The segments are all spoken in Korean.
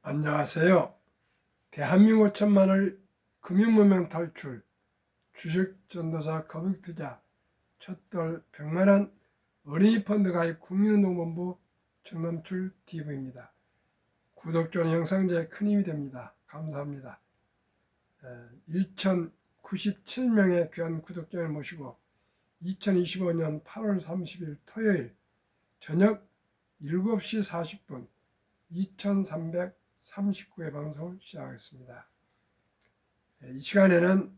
안녕하세요. 대한민국 천만을 금융무명 탈출, 주식전도사 거북투자, 첫돌 100만원 어린이 펀드 가입 국민운동본부 정남출 TV입니다. 구독 좋은 영상 제 큰 힘이 됩니다. 감사합니다. 1097명의 귀한 구독자를 모시고 2025년 8월 30일 토요일 저녁 7시 40분 2339회 방송을 시작하겠습니다. 이 시간에는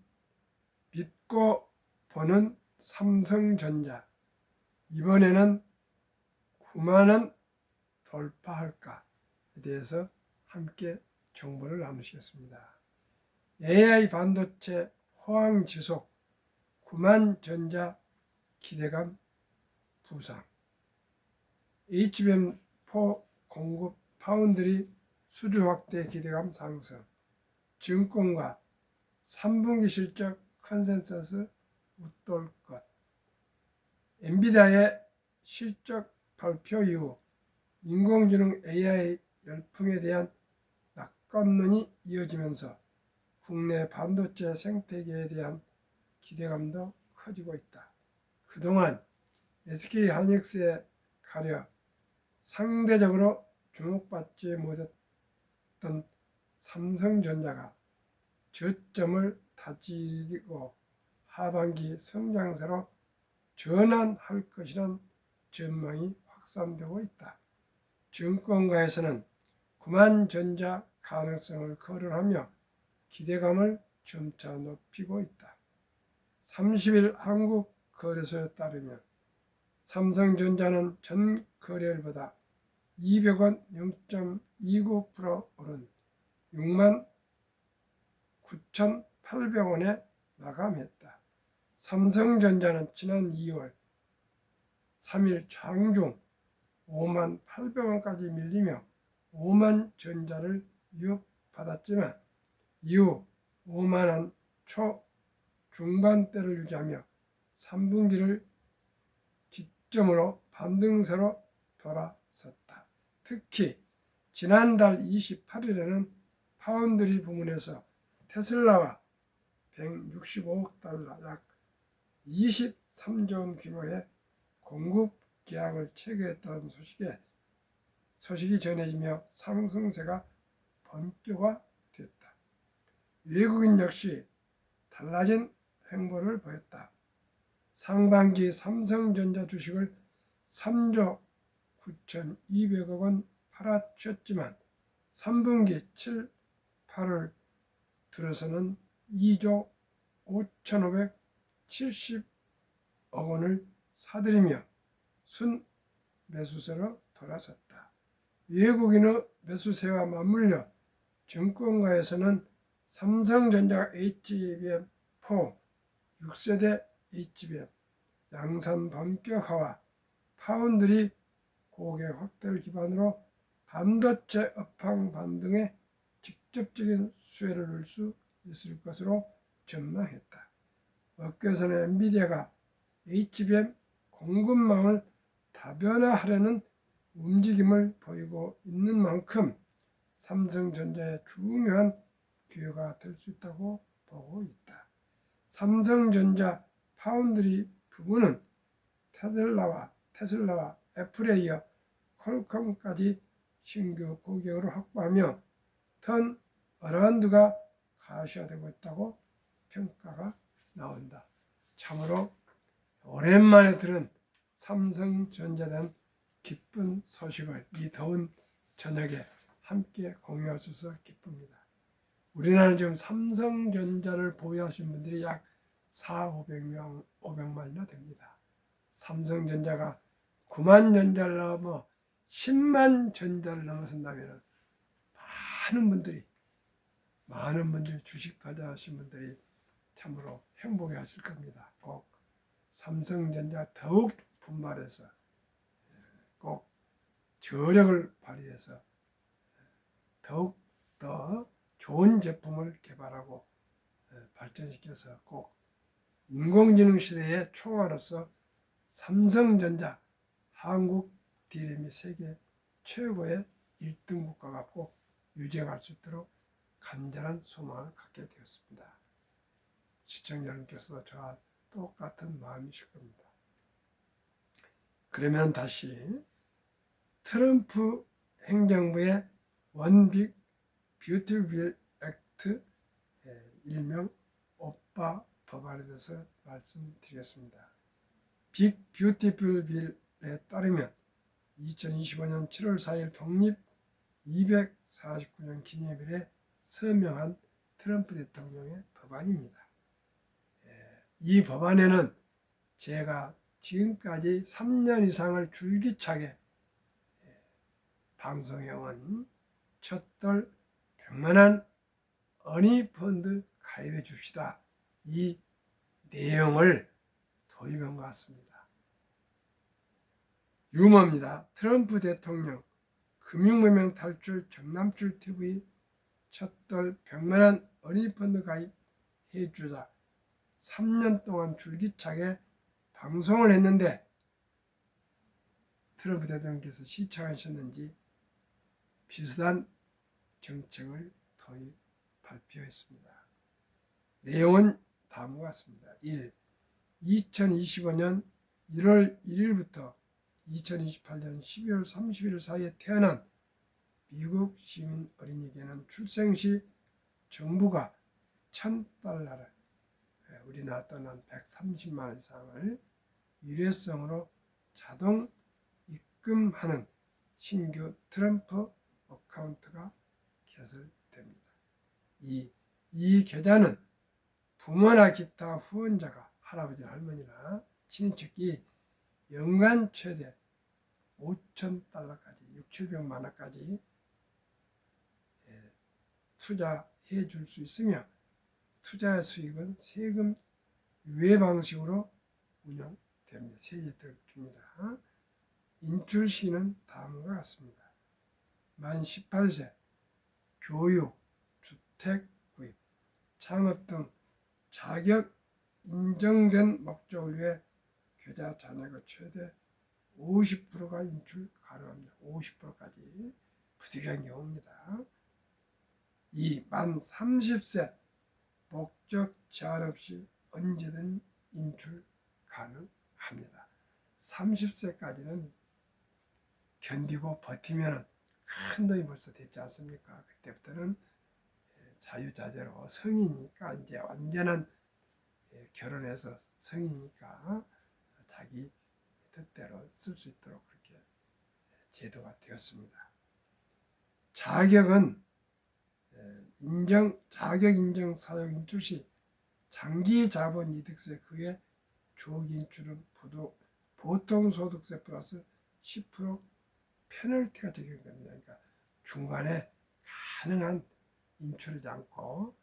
믿고 보는 삼성전자, 이번에는 9만원 돌파할까에 대해서 함께 정보를 나누시겠습니다. AI 반도체 호황 지속, 9만 전자 기대감 부상, HBM4 공급 파운드리 수주 확대 기대감 상승, 증권가 3분기 실적 컨센서스 웃돌 것, 엔비디아의 실적 발표 이후 인공지능 AI 열풍에 대한 낙관론이 이어지면서 국내 반도체 생태계에 대한 기대감도 커지고 있다. 그동안 SK하이닉스에 가려 상대적으로 주목받지 못했던 삼성전자가 저점을 다지고 하반기 성장세로 전환할 것이란 전망이 확산되고 있다. 증권가에서는 9만 전자 가능성을 거론하며 기대감을 점차 높이고 있다. 30일 한국거래소에 따르면 삼성전자는 전 거래일보다 200원 0.29% 오른 6만 9,800원에 마감했다. 삼성전자는 지난 2월 3일 장중 5만 800원까지 밀리며 5만 전자를 위협받았지만 이후 5만원 초 중반대를 유지하며 3분기를 기점으로 반등세로 돌아섰다. 특히 지난달 28일에는 파운드리 부문에서 테슬라와 165억 달러 약 23조 원 규모의 공급 계약을 체결했다는 소식이 전해지며 상승세가 본격화됐다. 외국인 역시 달라진 행보를 보였다. 상반기 삼성전자 주식을 3조 9,200억 원 팔아치웠지만 3분기 7, 8월 들어서는 2조 5,570억 원을 사들이며 순 매수세로 돌아섰다. 외국인의 매수세와 맞물려 증권가에서는 삼성전자가 HBM4 6세대 HBM 양산 본격화와 파운드리 고객 확대를 기반으로 반도체 업황 반등에 직접적인 수혜를 넣을 수 있을 것으로 전망했다. 업계에서는 엔비디아가 HBM 공급망을 다변화하려는 움직임을 보이고 있는 만큼 삼성전자의 중요한 기회가 될 수 있다고 보고 있다. 삼성전자 파운드리 부분은 테슬라와 애플에 이어 퀄컴까지 신규 고객으로 확보하며 턴 어라운드가 가시화되고 있다고 평가가 나온다. 참으로 오랜만에 들은 삼성전자에 대한 기쁜 소식을 이 더운 저녁에 함께 공유할 수 있어서 기쁩니다. 우리나라는 지금 삼성전자를 보유하신 분들이 약 500만이나 됩니다. 삼성전자가 9만 전자를 넘어 10만 전자를 넘어선다면 많은 분들이 주식 투자하신 분들이 참으로 행복해 하실 겁니다. 꼭 삼성전자 더욱 분발해서 꼭 저력을 발휘해서 더욱 더 좋은 제품을 개발하고 발전시켜서 꼭 인공지능 시대의 총알로서 삼성전자, 한국 D램이 세계 최고의 1등 국가가 꼭 유지할 수 있도록 간절한 소망을 갖게 되었습니다. 시청자 여러분께서도 저와 똑같은 마음이실 겁니다. 그러면 다시 트럼프 행정부의 원빅 뷰티풀 액트, 일명 오빠 법안에 대해서 말씀드리겠습니다. 빅 뷰티풀 빌에 따르면 2025년 7월 4일 독립 249년 기념일에 서명한 트럼프 대통령의 법안입니다. 이 법안에는 제가 지금까지 3년 이상을 줄기차게 방송해온 첫돌 100만원 어니펀드 가입해 줍시다. 이 내용을 도입한 것 같습니다. 유머입니다. 트럼프 대통령 금융무명 탈출 정남출 TV 첫돌 100만원 어니펀드 가입해 주자 3년 동안 줄기차게 방송을 했는데 트럼프 대통령께서 시청하셨는지 비슷한 정책을 도입 발표했습니다. 내용은 다음과 같습니다. 1. 2025년 1월 1일부터 2028년 12월 30일 사이에 태어난 미국 시민 어린이에게는 출생 시 정부가 $1,000를 우리나라 돈은 130만 원 이상을 일회성으로 자동 입금하는 신규 트럼프 어카운트가 개설됩니다. 이 계좌는 부모나 기타 후원자가 할아버지, 할머니나 친인척이 연간 최대 $5,000까지 600~700만 원까지 투자해 줄 수 있으며 투자 수익은 세금 유예 방식으로 운영됩니다. 세제를 줍니다. 인출 시기는 다음과 같습니다. 만 18세, 교육, 주택 구입, 창업 등 자격 인정된 목적을 위해 계좌 잔액의 최대 50%가 인출 가능합니다. 50%까지 부득이한 경우입니다. 2. 만 30세 목적 제한 없이 언제든 인출 가능합니다. 30세까지는 견디고 버티면 큰 돈이 벌써 됐지 않습니까? 그때부터는 자유자재로 성이니까 이제 완전한 결혼해서 성이니까 자기 뜻대로 쓸 수 있도록 그렇게 제도가 되었습니다. 자격은 자격 인정 사용 인출 시 장기 자본 이득세 그외 조기 인출은 보통 소득세 플러스 10% 페널티가 적용됩니다. 그러니까 중간에 가능한 인출하지 않고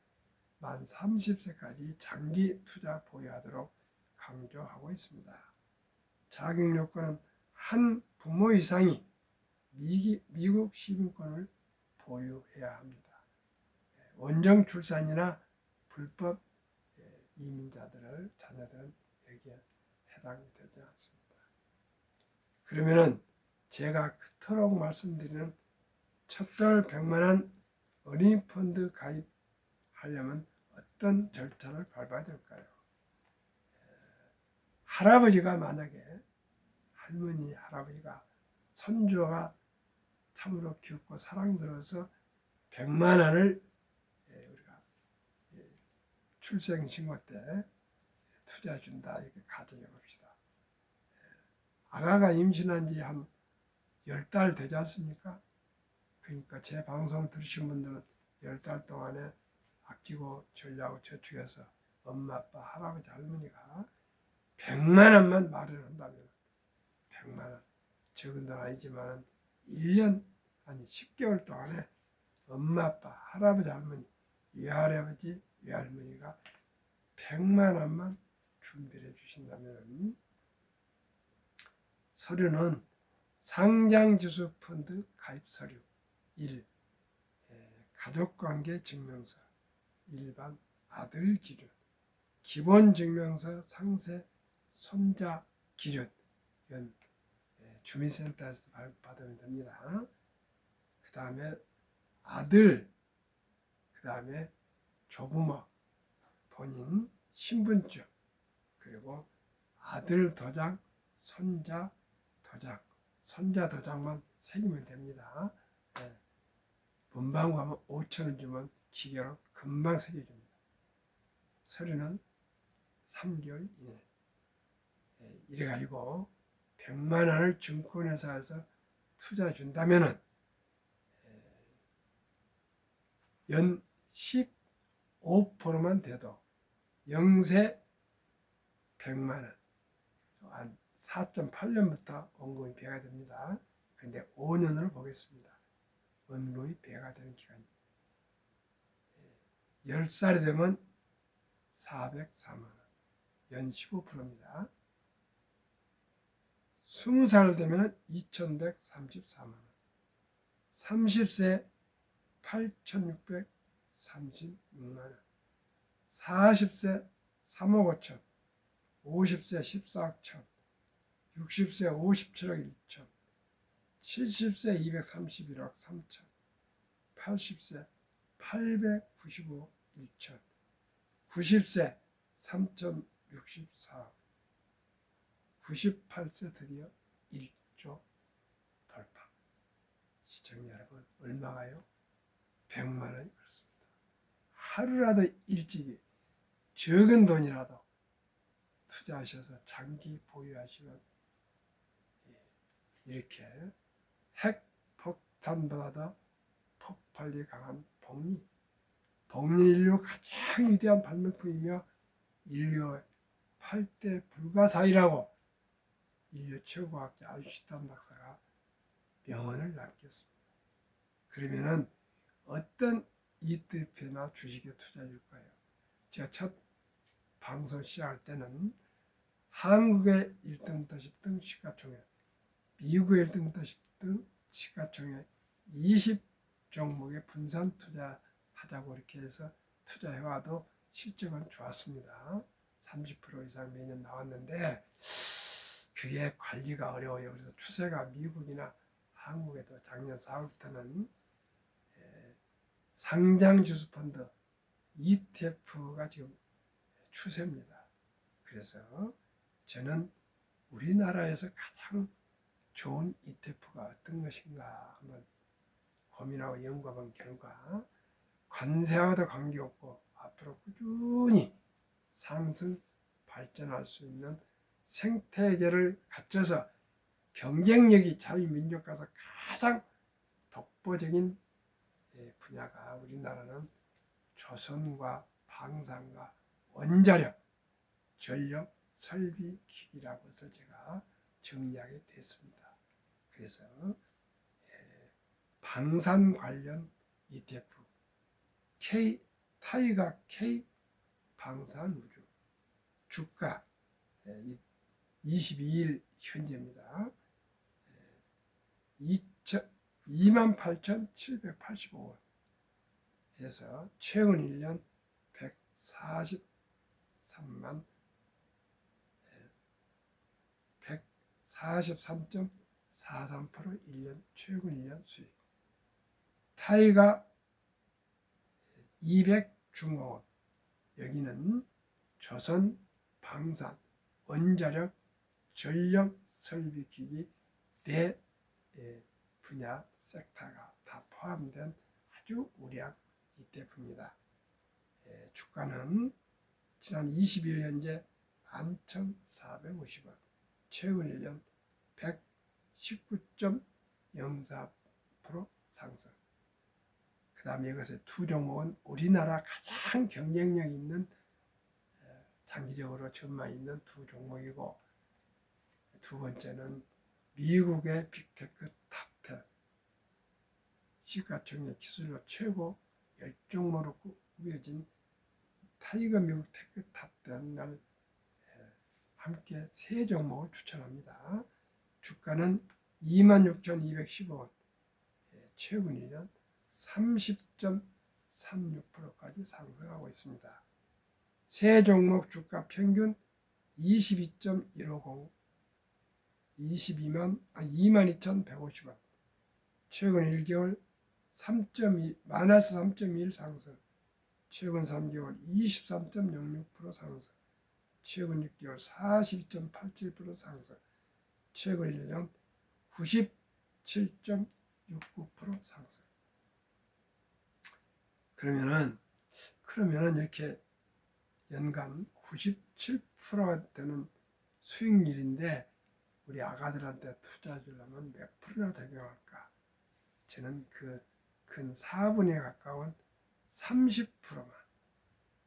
만 30세까지 장기 투자 보유하도록 강조하고 있습니다. 자격 요건은 한 부모 이상이 미국 시민권을 보유해야 합니다. 원정 출산이나 불법 자녀들은 여기에 해당이 되지 않습니다. 그러면은 제가 그토록 말씀드리는 첫돌 100만원 어린이펀드 가입하려면 어떤 절차를 밟아야 될까요? 할아버지가 만약에 할머니, 할아버지가 손주가 참으로 귀엽고 사랑스러워서 100만원을 우리가 출생신고 때 투자해 준다 이렇게 가정해 봅시다. 아가가 임신한 지 한 10달 되지 않습니까? 그러니까 제 방송 들으신 분들은 10달 동안에 아끼고 전략하고 저축해서 엄마, 아빠, 할아버지, 할머니가 100만 원만 마련한다면 100만 원, 적은 돈 아니지만 1년 아니 10개월 동안에 엄마, 아빠, 할아버지, 할머니, 외할아버지, 외할머니가 100만 원만 준비를 해주신다면 서류는 상장지수 펀드 가입 서류 1. 가족관계 증명서 일반 아들 기준 기본증명서 상세 손자 기준 이건 주민센터에서 발급받으면 됩니다. 그 다음에 아들, 그 다음에 조부모, 본인 신분증, 그리고 아들 도장, 손자 도장, 손자 도장만 새기면 됩니다. 네. 문방 가면 5,000원 주면 기계로 금방 새겨줍니다. 서류는 3개월 이내. 이래가지고 100만 원을 증권회사에서 투자 준다면은 연 15%만 돼도 영세 100만 원, 한 4.8년부터 원금이 배가 됩니다. 그런데 5년으로 보겠습니다. 원금이 배가 되는 기간입니다. 10살이 되면 404만 원, 연 15%입니다. 20살 되면 2,134만 원, 30세 8,636만 원, 40세 3억 5천, 50세 14억 천, 60세 57억 1천, 70세 231억 3천, 80세 895억 1천, 90세 3,064억, 98세 드디어 1조 돌파. 시청자 여러분, 얼마가요? 100만 원이 그렇습니다. 하루라도 일찍이 적은 돈이라도 투자하셔서 장기 보유하시면 이렇게 핵폭탄보다도 폭발력이 강한 복리인류 가장 위대한 발명품이며 인류의 8대 불가사의라고 인류 최고과학자 아인슈타인 박사가 명언을 남겼습니다. 그러면은 어떤 ETF나 주식에 투자해줄까요? 제가 첫 방송 시작할 때는 한국의 1등부터 10등 시가총액, 미국의 1등부터 10등 시가총액 20종목에 분산 투자하자고 이렇게 해서 투자해와도 실적은 좋았습니다. 30% 이상 매년 나왔는데 그게 관리가 어려워요. 그래서 추세가 미국이나 한국에도 작년 4월부터는 상장지수펀드 ETF가 지금 추세입니다. 그래서 저는 우리나라에서 가장 좋은 ETF가 어떤 것인가 한번 고민하고 연구한 결과 관세와도 관계없고 앞으로 꾸준히 상승 발전할 수 있는 생태계를 갖춰서 경쟁력이 자유민주국가에서 가장 독보적인 분야가 우리나라는 조선과 방산과 원자력, 전력, 설비기기라고 해서 제가 정리하게 됐습니다. 그래서 방산 관련 ETF, 타이가 K 방산우주 주가 22일 현재입니다. 28,785원 해서 최근 1년 143만 143.43% 1년 최근 1년 수익. 타이가 200중공업, 여기는 조선, 방산, 원자력, 전력, 설비기기 네 분야 섹터가 다 포함된 아주 우량 ETF입니다. 주가는 지난 20일 현재 11,450원, 최근 1년 119.04% 상승. 그 다음에 이것의 두 종목은 우리나라 가장 경쟁력 있는 장기적으로 전망 있는 두 종목이고, 두 번째는 미국의 빅테크 탑10 시가총액 기술로 최고 10종목으로 꾸며진 타이거 미국 테크 탑10을 함께 세 종목을 추천합니다. 주가는 26,215원, 최근 1년 30.36%까지 상승하고 있습니다. 세 종목 주가 평균 22.150, 222150원, 최근 1개월 3.2, 마이너스 3.21 상승, 최근 3개월 23.06% 상승, 최근 6개월 42.87% 상승, 최근 1년 97.69% 상승. 그러면은 이렇게 연간 97%가 되는 수익률인데 우리 아가들한테 투자 주려면 몇 프로나 적용할까? 저는 그 근 4분에 가까운 30%만,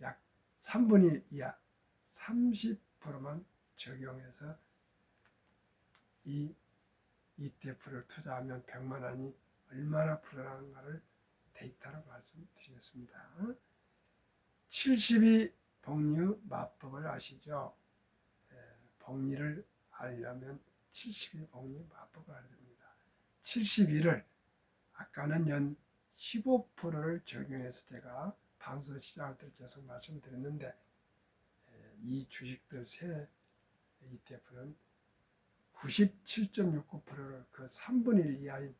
약 3분의 1 이하 30%만 적용해서 이 ETF를 투자하면 100만 원이 얼마나 불어나는가를 데이터로 말씀드리겠습니다. 72 복리 마법을 아시죠? 복리를 알려면 72 복리 마법을 알아야 됩니다. 72를 아까는 연 15%를 적용해서 제가 방송 시작할 때 계속 말씀드렸는데 이 주식들 세 ETF는 97.69%를 그 3분의 1 이하인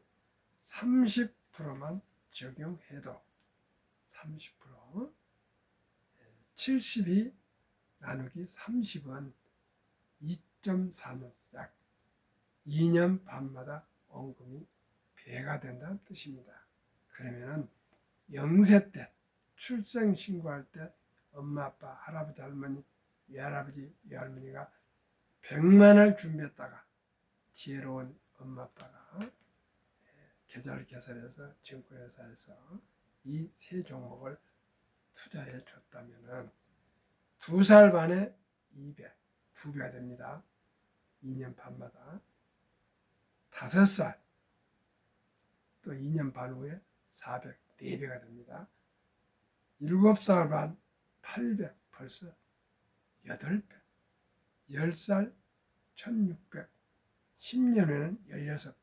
30%만 적용해도 30% 72 나누기 30은 2.4년 약 2년 반마다 원금이 배가 된다는 뜻입니다. 그러면은 0세 때 출생 신고할 때 엄마 아빠 할아버지 할머니 외할아버지 외할머니가 100만 원을 준비했다가 지혜로운 엄마 아빠가 계좌를 개설해서 증권회사에서 이 세 종목을 투자해 줬다면은 2살 반에 200, 2배가 됩니다. 2년 반마다 5살 또 2년 반 후에 400, 4배가 됩니다. 7살 반 800, 벌써 8배. 10살 1600, 10년 후에는 16배.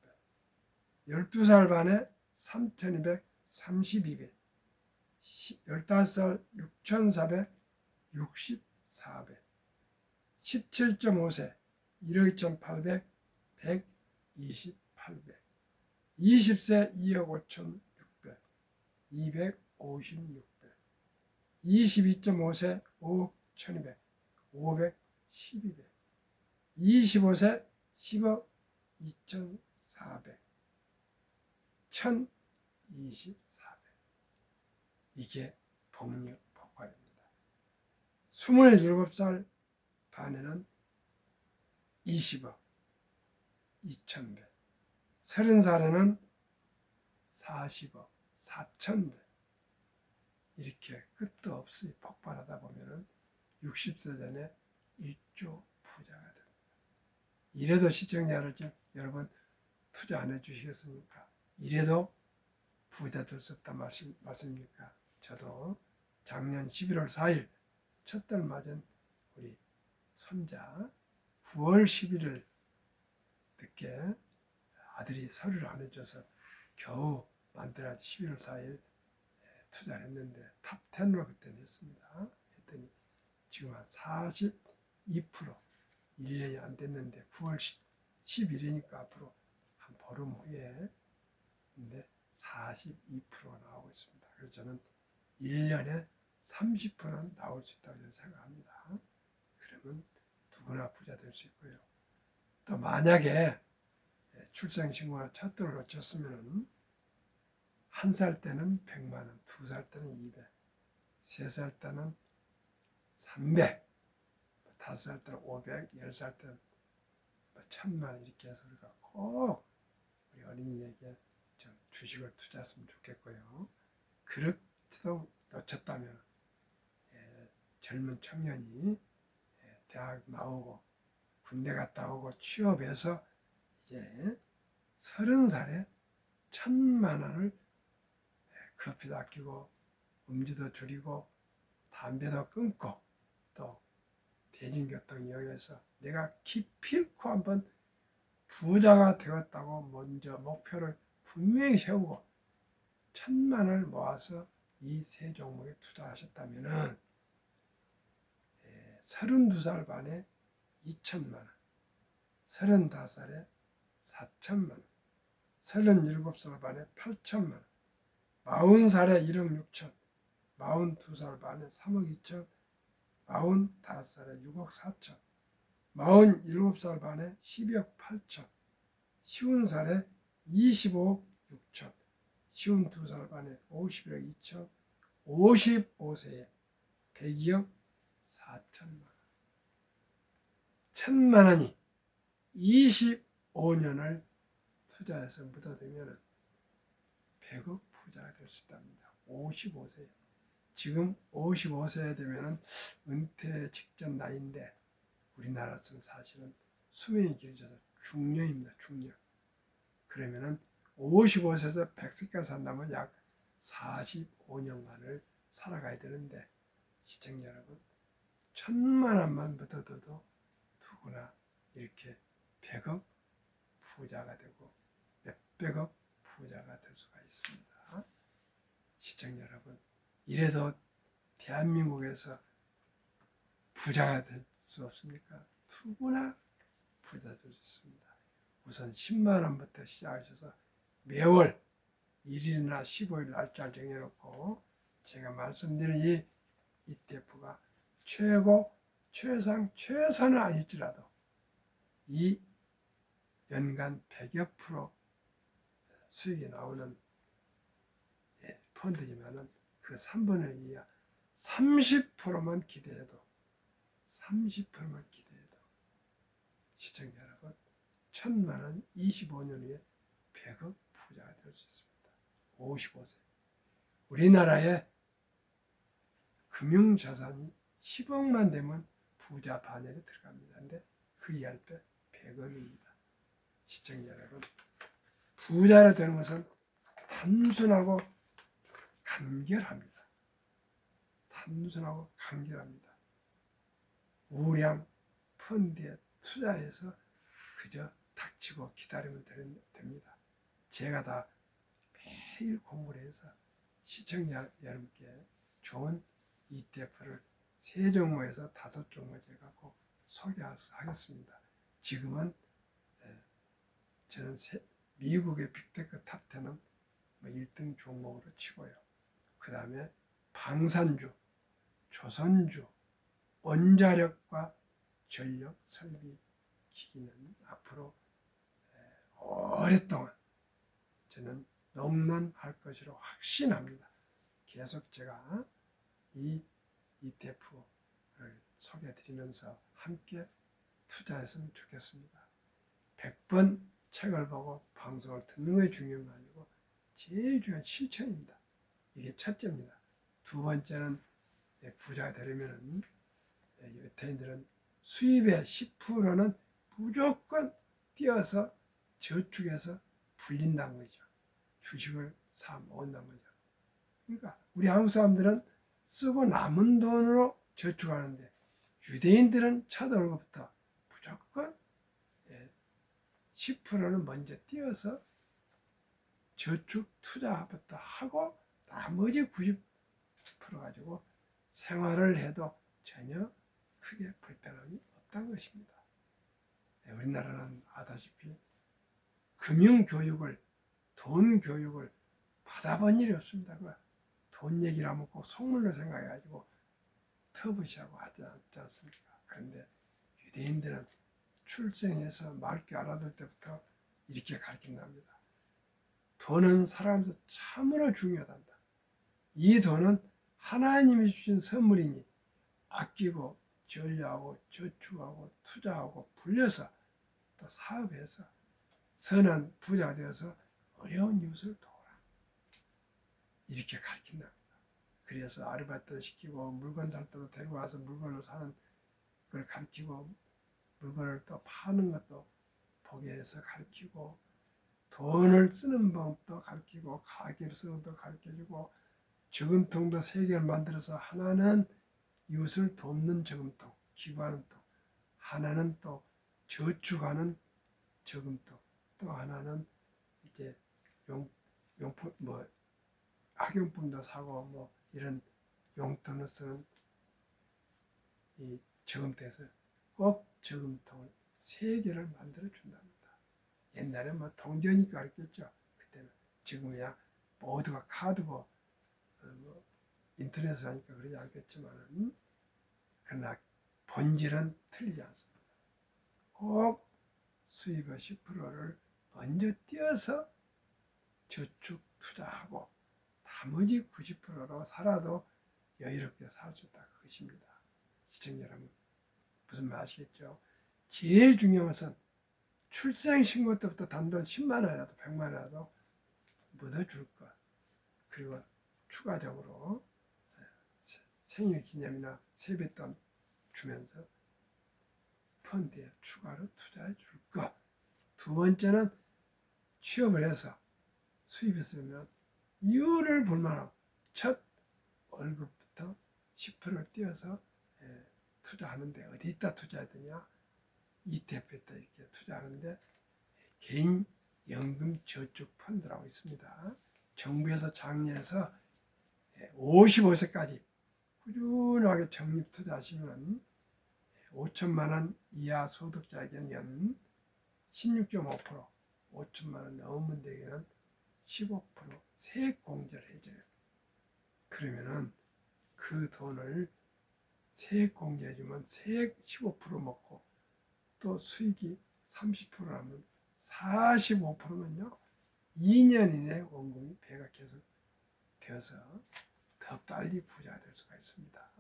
12살 반에 3200, 32배. 15살 6400, 64배. 17.5세 1억 2800, 128배. 20세 2억 5600, 256배. 22.5세 5억 1200, 512배. 25세 10억 2400, 1024배. 이게 복리 폭발입니다. 27살 반에는 20억 2000배, 30살에는 40억 4000배. 이렇게 끝도 없이 폭발하다 보면은 60세 전에 1조 부자가 됩니다. 이래도 시청자 여러분 투자 안 해주시겠습니까? 이래도 부자 될 수 없다 맞습니까? 저도 작년 11월 4일 첫 달 맞은 우리 손자 9월 11일 늦게 아들이 서류를 안 해줘서 겨우 만들어 11월 4일 투자를 했는데 탑 10으로 그때 냈습니다. 했더니 지금 한 42%, 1년이 안 됐는데 9월 10일이니까 앞으로 한 보름 후에 근데 42%가 나오고 있습니다. 그래서 저는 1년에 30%는 나올 수 있다고 저는 생각합니다. 그러면 누구나 부자 될 수 있고요. 또 만약에 출생신고나 첫 돌을 놓쳤으면 1살 때는 100만 원, 2살 때는 200, 3살 때는 300, 5살 때는 500, 10살 때는 1000만 원 이렇게 해서 우리가 꼭 우리 어린이에게 좀 주식을 투자했으면 좋겠고요. 그렇게도 놓쳤다면 젊은 청년이 대학 나오고 군대 갔다 오고 취업해서 이제 30살에 1000만 원을 커피도 아끼고 음주도 줄이고 담배도 끊고 또 대중교통 이용해서 내가 기필코 한번 부자가 되었다고 먼저 목표를 분명히 세우고 1000만 원을 모아서 이 세 종목에 투자하셨다면 32살 반에 2천만 원, 35살에 4천만 원, 37살 반에 8천만 원, 40살에 1억 6천, 42살 반에 3억 2천, 45살에 6억 4천, 47살 반에 12억 8천, 50살에 25억 6천, 52살 반에 51억 2천, 55세에 102억 4천만 원. 1,000만 원이 25년을 투자해서 묻어두면 100억 부자가 될 수 있답니다. 55세. 지금 55세 되면 은퇴 직전 나이인데 우리나라에서는 사실은 수명이 길어져서 중년입니다. 중년. 그러면은 55세에서 100세까지 산다면 약 45년간을 살아가야 되는데 시청자 여러분 1,000만 원만 묻어둬도 누구나 이렇게 100억 부자가 되고 몇백억 부자가 될 수가 있습니다. 시청자 여러분 이래도 대한민국에서 부자가 될 수 없습니까? 누구나 부자 될 수 있습니다. 우선 10만 원부터 시작하셔서 매월 1일이나 15일 날짜를 정해놓고 제가 말씀드린 이 ETF가 최고, 최상, 최선은 아닐지라도 이 연간 100여 프로 수익이 나오는 펀드지만은 그 3분의 2야 30%만 기대해도 30%만 기대해도 시청자 여러분 1,000만 원 25년 후에 100억 부자가 될 수 있습니다. 55세. 우리나라의 금융자산이 10억만 되면 부자 반열에 들어갑니다. 근데 그 10배 100억입니다. 시청자 여러분 부자가 되는 것은 단순하고 간결합니다. 단순하고 간결합니다. 우량 펀드에 투자해서 그저 닥치고 기다리면 됩니다. 제가 다 매일 공부를 해서 시청자 여러분께 좋은 ETF를 3종목에서 5종목 제가 꼭 소개하겠습니다. 지금은 저는 미국의 빅테크 탑10은 1등 종목으로 치고요. 그 다음에 방산주, 조선주, 원자력과 전력 설비 기기는 앞으로 오랫동안 저는 롱런할 것이라고 확신합니다. 계속 제가 이 ETF를 소개해드리면서 함께 투자했으면 좋겠습니다. 100번 책을 보고 방송을 듣는 것이 중요한 거 아니고 제일 중요한 실천입니다. 이게 첫째입니다. 두 번째는 부자가 되려면 유태인들은 수입의 10%는 무조건 띄어서 저축해서 불린다는 거죠. 주식을 사 모은다는 거죠. 그러니까 우리 한국 사람들은 쓰고 남은 돈으로 저축하는데 유대인들은 첫 월급부터 무조건 10%는 먼저 띄어서 저축 투자부터 하고 나머지 90% 가지고 생활을 해도 전혀 크게 불편함이 없다는 것입니다. 우리나라는 아다시피 금융교육을 돈 교육을 받아본 일이 없습니다. 돈 얘기를 하면 꼭 속물로 생각해가지고 터부시하고 하지 않습니까? 그런데 유대인들은 출생해서 맑게 알아들 때부터 이렇게 가르친답니다. 돈은 살아가면서 참으로 중요하단다. 이 돈은 하나님이 주신 선물이니 아끼고 전려하고 저축하고 투자하고 불려서 또 사업해서 선한 부자가 되어서 어려운 이웃을 도우라. 이렇게 가르친답니다. 그래서 아르바이트 시키고 물건 살 때도 데리고 와서 물건을 사는 걸 가르치고 물건을 또 파는 것도 보게 해서 가르치고 돈을 쓰는 방법도 가르치고 가계를 쓰는 것도 가르쳐주고 저금통도 3개를 만들어서 하나는 이웃을 돕는 저금통, 기부하는 통, 하나는 또 저축하는 저금통, 또 하나는 이제 용품 학용품도 사고 이런 용돈을 쓰는 이 저금통에서 꼭 저금통을 3개를 만들어 준답니다. 옛날에 동전이 가르쳤죠. 그때는 지금이야 모두가 카드고 뭐 인터넷을 하니까 그러지 않겠지만 그러나 본질은 틀리지 않습니다. 꼭 수입의 10%를 먼저 띄어서 저축 투자하고 나머지 90%로 살아도 여유롭게 살 수 있다 그것입니다. 시청자 여러분 무슨 말 아시겠죠? 제일 중요한 것은 출생신고 때부터 단돈 10만 원이라도 100만 원이라도 묻어줄 것. 그리고 추가적으로 생일 기념이나 세뱃돈 주면서 펀드에 추가로 투자해 줄 것. 두 번째는 취업을 해서 수입이 있으면 이유를 불만하고 첫 월급부터 10%를 띄어서 투자하는데 어디다 투자해야 되냐? ETF에다 이렇게 투자하는데 개인 연금 저축 펀드라고 있습니다. 정부에서 장려해서 55세까지 꾸준하게 적립 투자하시면 5천만 원 이하 소득자에게는 연 16.5%, 5천만 원 넘은 데에는 15% 세액 공제를 해줘요. 그러면은 그 돈을 세액 공제해주면 세액 15% 먹고 또 수익이 30%라면 45%면요 2년 이내 원금이 배가 계속 되어서 더 빨리 부자가 될 수가 있습니다.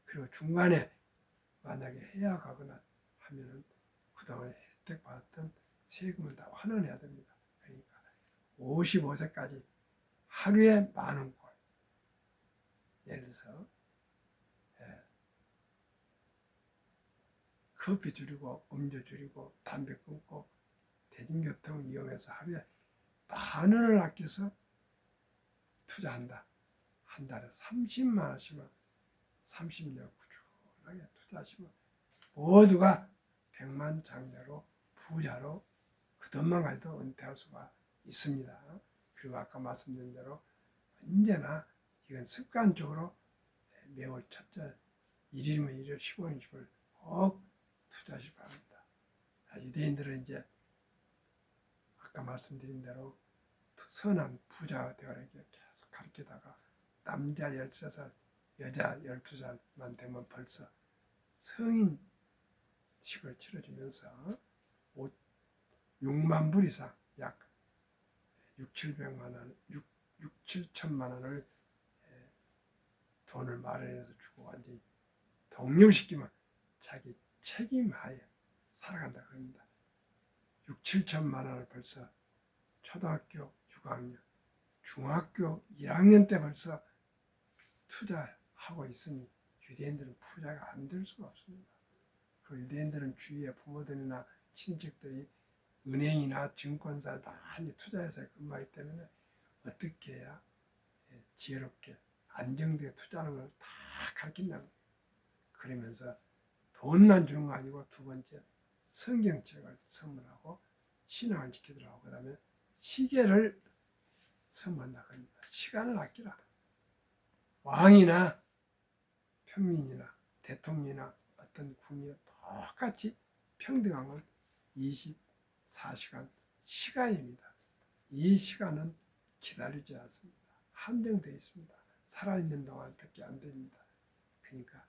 그리고 중간에 만약에 해약하거나 하면은 그동안에 혜택 받았던 세금을 다 환원해야 됩니다. 그러니까 55세까지 하루에 10,000원 꼴. 예를 들어서 커피 줄이고 음료 줄이고 담배 끊고 대중교통 이용해서 하루에 10,000원을 아껴서 투자한다. 한 달에 30만 원씩만 30년 꾸준하게 투자하시면 모두가 백만장자로 부자로 그 돈만 가지고 은퇴할 수가 있습니다. 그리고 아까 말씀드린 대로 언제나 이건 습관적으로 매월 첫째 1일이면 1일 15일 10을 꼭 투자하시기 바랍니다. 유대인들은 이제 아까 말씀드린 대로 선한 부자가 되어라게 계속 가르치다가 남자 13살, 여자 12살만 되면 벌써 성인식을 치러주면서 6만 불 이상 약 700만 원, 7천만 원을 돈을 마련해서 주고 완전히 독립시키면 자기 책임하에 살아간다 그럽니다. 7천만 원을 벌써 초등학교 6학년, 중학교 1학년 때 벌써 투자하고 있으니 유대인들은 부자가 안 될 수가 없습니다. 그리고 유대인들은 주위에 부모들이나 친척들이 은행이나 증권사에 많이 투자해서 근무하기 때문에 어떻게 해야 지혜롭게 안정되게 투자하는 걸 다 가르친다는 거예요. 그러면서 돈만 주는 거 아니고 두 번째 성경책을 선물하고 신앙을 지키더라고. 그 다음에 시계를 선물한다 그럽니다. 시간을 아끼라. 왕이나 평민이나 대통령이나 어떤 국민이 똑같이 평등한 건 24시간 시간입니다. 이 시간은 기다리지 않습니다. 한정되어 있습니다. 살아있는 동안 밖에 안 됩니다. 그러니까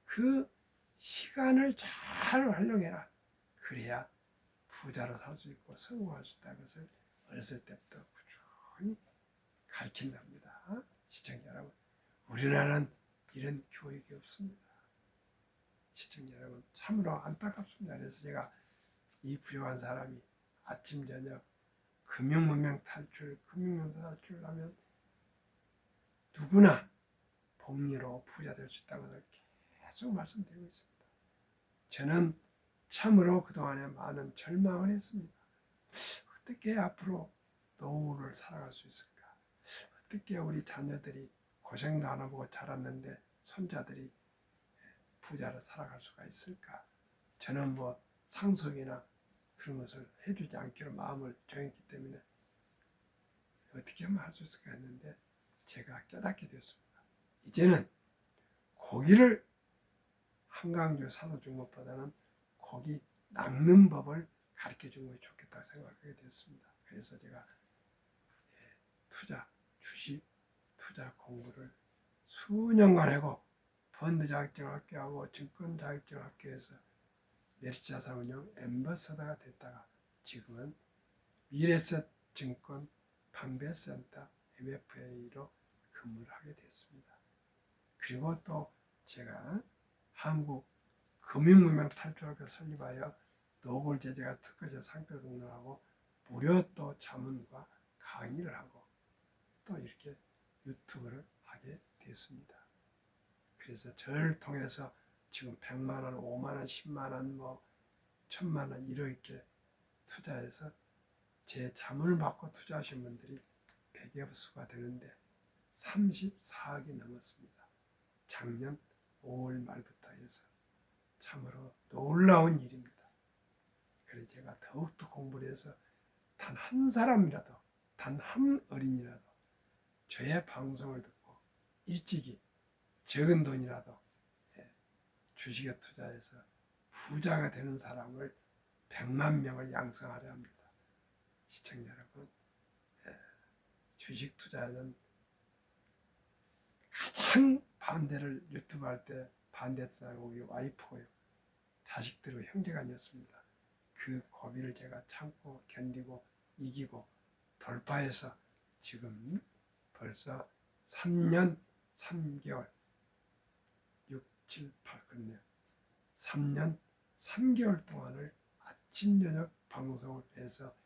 그 시간을 잘 활용해라. 그래야 부자로 살 수 있고 성공할 수 있다는 것을 어렸을 때부터 꾸준히 가르친답니다. 시청자 여러분, 우리나라는 이런 교육이 없습니다. 시청자 여러분, 참으로 안타깝습니다. 그래서 제가 이 부유한 사람이 아침 저녁 금융문명 탈출, 금융문명 탈출하면 누구나 복리로 부자 될 수 있다는 것을 계속 말씀드리고 있습니다. 저는 참으로 그동안에 많은 절망을 했습니다. 어떻게 앞으로 노후를 살아갈 수 있을까? 어떻게 우리 자녀들이 고생도 안 하고 자랐는데 손자들이 부자로 살아갈 수가 있을까? 저는 뭐 상속이나 그런 것을 해주지 않기로 마음을 정했기 때문에 어떻게 하면 할 수 있을까 했는데 제가 깨닫게 되었습니다. 이제는 고기를 한강주 사서 준 것보다는 고기 낚는 법을 가르쳐 준 것이 좋겠다고 생각하게 되었습니다. 그래서 제가 투자, 투자 공부를 수년간 하고 펀드 자격증을 합격하고 증권 자격증을 합격해서 메리츠자산운용 앰버서더가 됐다가 지금은 미래셋 증권 판매센터 MFA로 근무를 하게 됐습니다. 그리고 또 제가 한국 금융문명 탈출학을 설립하여 노골제재가 특허제 상표 등록하고 무료 또 자문과 강의를 하고 또 이렇게 유튜브를 하게 됐습니다. 그래서 저를 통해서 지금 100만 원, 5만 원, 10만 원, 뭐 1000만 원 이렇게 투자해서 제 자문을 받고 투자하신 분들이 100여 수가 되는데 34억이 넘었습니다. 작년 5월 말부터 해서 참으로 놀라운 일입니다. 그래서 제가 더욱더 공부를 해서 단 한 사람이라도, 단 한 어린이라도 저의 방송을 듣고 일찍이 적은 돈이라도 주식에 투자해서 부자가 되는 사람을 100만 명을 양성하려 합니다. 시청자 여러분, 주식 투자는 가장 반대를 유튜브 할 때 반대했다고 우리 와이프고요. 자식들과 형제간이었습니다. 그 고비를 제가 참고 견디고 이기고 돌파해서 지금 벌써 3년 3개월 6, 7, 8 그렇네요. 3년 3개월 동안을 아침 저녁 방송을 해서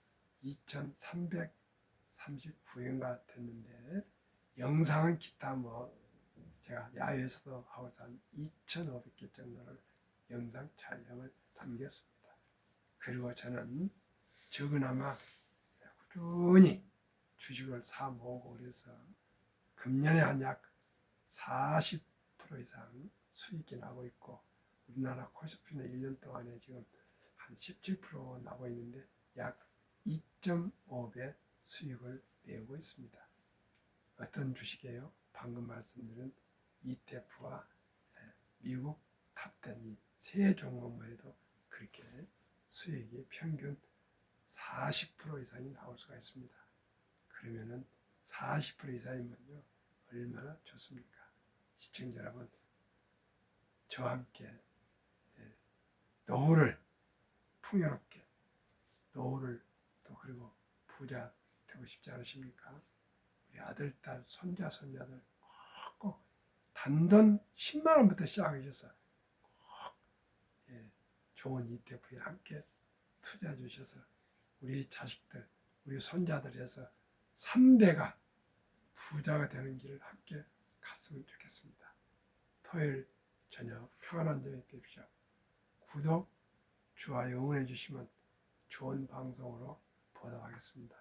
2339회가 됐는데 영상은 기타 뭐 제가 야외에서도 하고서 한 2500개 정도를 영상 촬영을 담겼습니다. 그리고 저는 적으나마 꾸준히 주식을 사 모으고 그래서 금년에 한 약 40% 이상 수익이 나고 있고 우리나라 코스피는 1년 동안에 지금 한 17% 나고 있는데 약 2.5배 수익을 내고 있습니다. 어떤 주식이에요? 방금 말씀드린 ETF와 미국 탑10이 세 종목만 해도 그렇게 수익이 평균 40% 이상이 나올 수가 있습니다. 그러면은 40% 이상이면요 얼마나 좋습니까? 시청자 여러분, 저와 함께 노후를 풍요롭게 노후를 또 그리고 부자 되고 싶지 않으십니까? 우리 아들, 딸, 손자, 손녀들 꼭 단돈 10만 원부터 시작하셔서 꼭 좋은 ETF에 함께 투자해 주셔서 우리 자식들, 우리 손자들 해서 3대가 부자가 되는 길을 함께 갔으면 좋겠습니다. 토요일 저녁 평안한 저녁 되십시오. 구독, 좋아요 응원해 주시면 좋은 방송으로 보답하겠습니다.